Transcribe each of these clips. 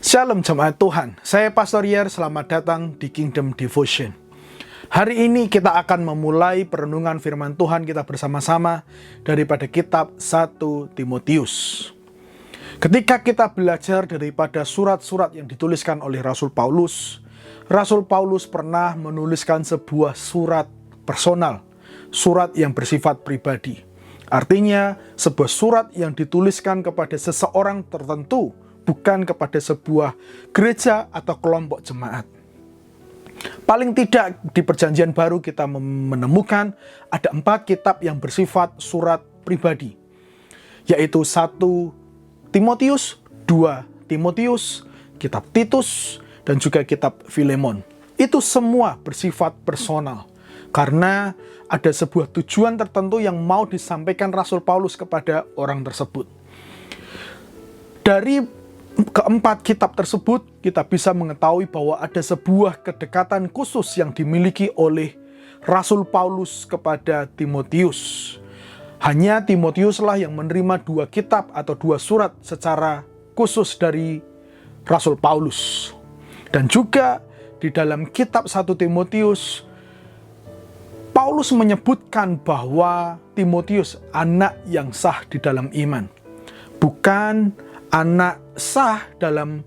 Shalom jemaat Tuhan, saya Pastor Yer, selamat datang di Kingdom Devotion. Hari ini kita akan memulai perenungan firman Tuhan kita bersama-sama daripada kitab 1 Timotius. Ketika kita belajar daripada surat-surat yang dituliskan oleh Rasul Paulus pernah menuliskan sebuah surat personal, surat yang bersifat pribadi. Artinya, sebuah surat yang dituliskan kepada seseorang tertentu, bukan kepada sebuah gereja atau kelompok jemaat. Paling tidak di Perjanjian Baru kita menemukan ada 4 kitab yang bersifat surat pribadi, yaitu 1 Timotius, 2 Timotius, kitab Titus, dan juga kitab Filemon. Itu semua bersifat personal, karena ada sebuah tujuan tertentu yang mau disampaikan Rasul Paulus kepada orang tersebut. Dari keempat kitab tersebut, kita bisa mengetahui bahwa ada sebuah kedekatan khusus yang dimiliki oleh Rasul Paulus kepada Timotius. Hanya Timotiuslah yang menerima 2 kitab atau 2 surat secara khusus dari Rasul Paulus. Dan juga di dalam kitab 1 Timotius, Paulus menyebutkan bahwa Timotius anak yang sah di dalam iman. Bukan anak sah dalam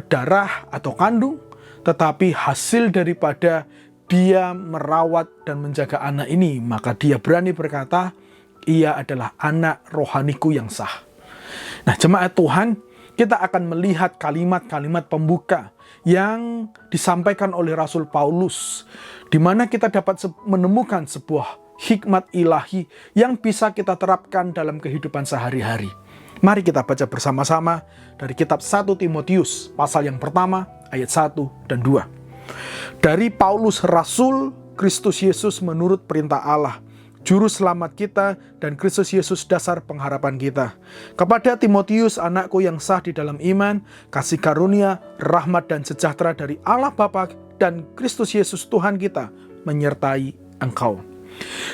darah atau kandung, tetapi hasil daripada dia merawat dan menjaga anak ini, maka dia berani berkata, ia adalah anak rohaniku yang sah. Nah, jemaat Tuhan, kita akan melihat kalimat-kalimat pembuka yang disampaikan oleh Rasul Paulus, di mana kita dapat menemukan sebuah hikmat ilahi yang bisa kita terapkan dalam kehidupan sehari-hari. Mari kita baca bersama-sama dari kitab 1 Timotius, pasal yang pertama, ayat 1 dan 2. Dari Paulus Rasul Kristus Yesus menurut perintah Allah, Juru Selamat kita, dan Kristus Yesus dasar pengharapan kita. Kepada Timotius, anakku yang sah di dalam iman, kasih karunia, rahmat dan sejahtera dari Allah Bapa dan Kristus Yesus Tuhan kita menyertai engkau.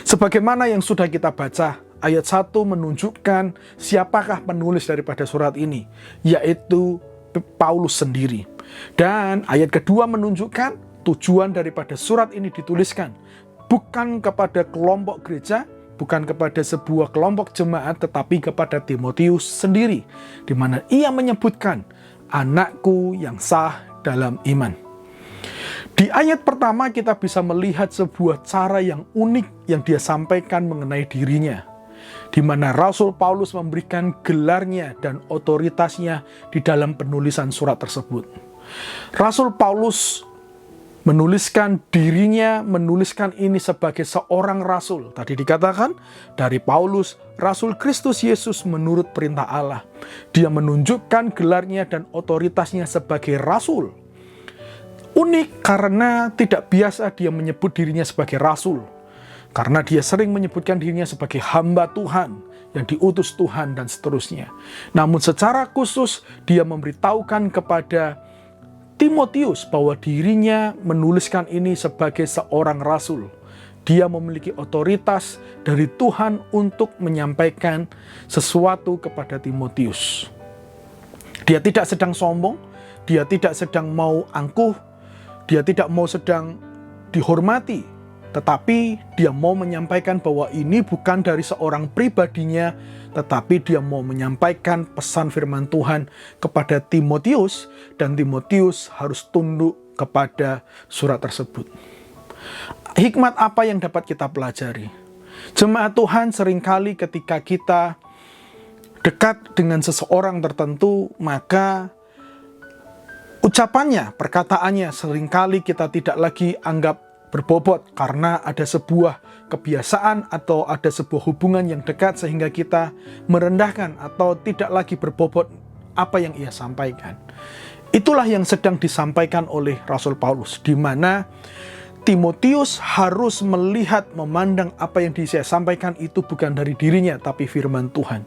Sebagaimana yang sudah kita baca, ayat 1 menunjukkan siapakah penulis daripada surat ini, yaitu Paulus sendiri. Dan ayat kedua menunjukkan tujuan daripada surat ini dituliskan bukan kepada kelompok gereja, bukan kepada sebuah kelompok jemaat, tetapi kepada Timotius sendiri, di mana ia menyebutkan anakku yang sah dalam iman. Di ayat pertama kita bisa melihat sebuah cara yang unik yang dia sampaikan mengenai dirinya, di mana Rasul Paulus memberikan gelarnya dan otoritasnya di dalam penulisan surat tersebut. Rasul Paulus menuliskan dirinya, menuliskan ini sebagai seorang rasul. Tadi dikatakan dari Paulus, Rasul Kristus Yesus menurut perintah Allah. Dia menunjukkan gelarnya dan otoritasnya sebagai rasul. Unik karena tidak biasa dia menyebut dirinya sebagai rasul, karena dia sering menyebutkan dirinya sebagai hamba Tuhan, yang diutus Tuhan dan seterusnya. Namun secara khusus dia memberitahukan kepada Timotius bahwa dirinya menuliskan ini sebagai seorang rasul. Dia memiliki otoritas dari Tuhan untuk menyampaikan sesuatu kepada Timotius. Dia tidak sedang sombong, dia tidak sedang mau angkuh, dia tidak mau sedang dihormati, tetapi dia mau menyampaikan bahwa ini bukan dari seorang pribadinya, tetapi dia mau menyampaikan pesan firman Tuhan kepada Timotius, dan Timotius harus tunduk kepada surat tersebut. Hikmat apa yang dapat kita pelajari? Jemaat Tuhan, seringkali ketika kita dekat dengan seseorang tertentu, maka ucapannya, perkataannya seringkali kita tidak lagi anggap berbobot karena ada sebuah kebiasaan atau ada sebuah hubungan yang dekat sehingga kita merendahkan atau tidak lagi berbobot apa yang ia sampaikan. Itulah yang sedang disampaikan oleh Rasul Paulus, di mana Timotius harus melihat, memandang apa yang dia sampaikan itu bukan dari dirinya tapi firman Tuhan.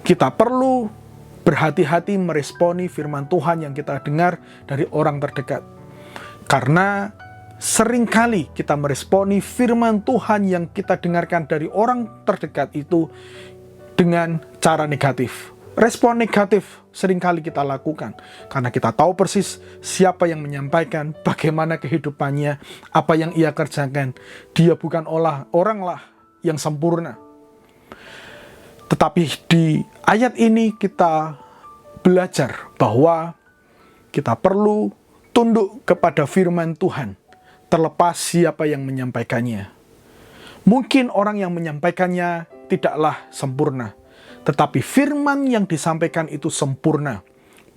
Kita perlu berhati-hati meresponi firman Tuhan yang kita dengar dari orang terdekat, karena seringkali kita meresponi firman Tuhan yang kita dengarkan dari orang terdekat itu dengan cara negatif. Respon negatif seringkali kita lakukan karena kita tahu persis siapa yang menyampaikan, bagaimana kehidupannya, apa yang ia kerjakan. Dia bukan orang lah yang sempurna. Tetapi di ayat ini kita belajar bahwa kita perlu tunduk kepada firman Tuhan, terlepas siapa yang menyampaikannya. Mungkin orang yang menyampaikannya tidaklah sempurna, tetapi firman yang disampaikan itu sempurna,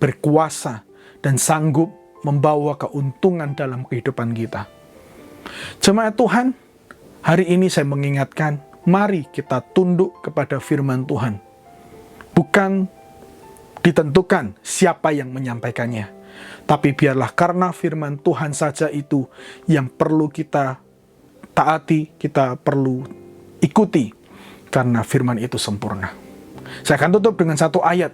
berkuasa, dan sanggup membawa keuntungan dalam kehidupan kita. Jemaat Tuhan, hari ini saya mengingatkan, mari kita tunduk kepada firman Tuhan. Bukan ditentukan siapa yang menyampaikannya, tapi biarlah karena firman Tuhan saja itu yang perlu kita taati, kita perlu ikuti, karena firman itu sempurna. Saya akan tutup dengan satu ayat.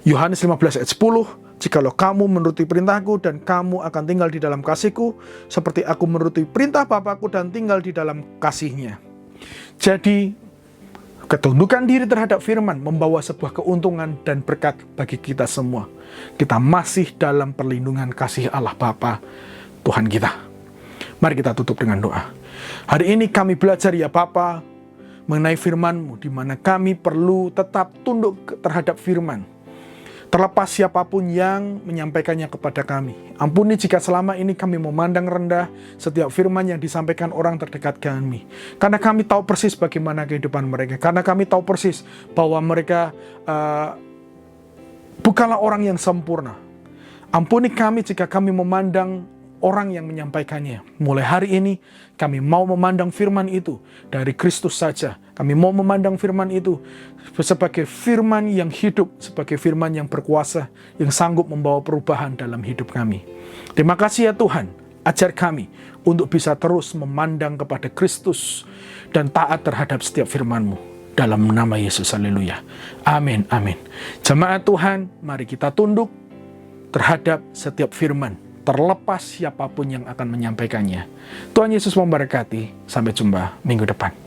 Yohanes 15 ayat 10. Jikalau kamu menuruti perintahku dan kamu akan tinggal di dalam kasihku, seperti aku menuruti perintah Bapakku dan tinggal di dalam kasihnya. Jadi, ketundukan diri terhadap firman membawa sebuah keuntungan dan berkat bagi kita semua. Kita masih dalam perlindungan kasih Allah Bapa, Tuhan kita. Mari kita tutup dengan doa. Hari ini kami belajar ya Bapa, mengenai firman-Mu, di mana kami perlu tetap tunduk terhadap firman. Terlepas siapapun yang menyampaikannya kepada kami. Ampuni jika selama ini kami memandang rendah setiap firman yang disampaikan orang terdekat kami. Karena kami tahu persis bagaimana kehidupan mereka. Karena kami tahu persis bahwa mereka bukanlah orang yang sempurna. Ampuni kami jika kami memandang orang yang menyampaikannya. Mulai hari ini, kami mau memandang firman itu dari Kristus saja. Kami mau memandang firman itu sebagai firman yang hidup, sebagai firman yang berkuasa, yang sanggup membawa perubahan dalam hidup kami. Terima kasih ya Tuhan, ajar kami untuk bisa terus memandang kepada Kristus dan taat terhadap setiap firman-Mu. Dalam nama Yesus, haleluya. Amin, amin. Jemaat Tuhan, mari kita tunduk terhadap setiap firman, terlepas siapapun yang akan menyampaikannya. Tuhan Yesus memberkati. Sampai jumpa minggu depan.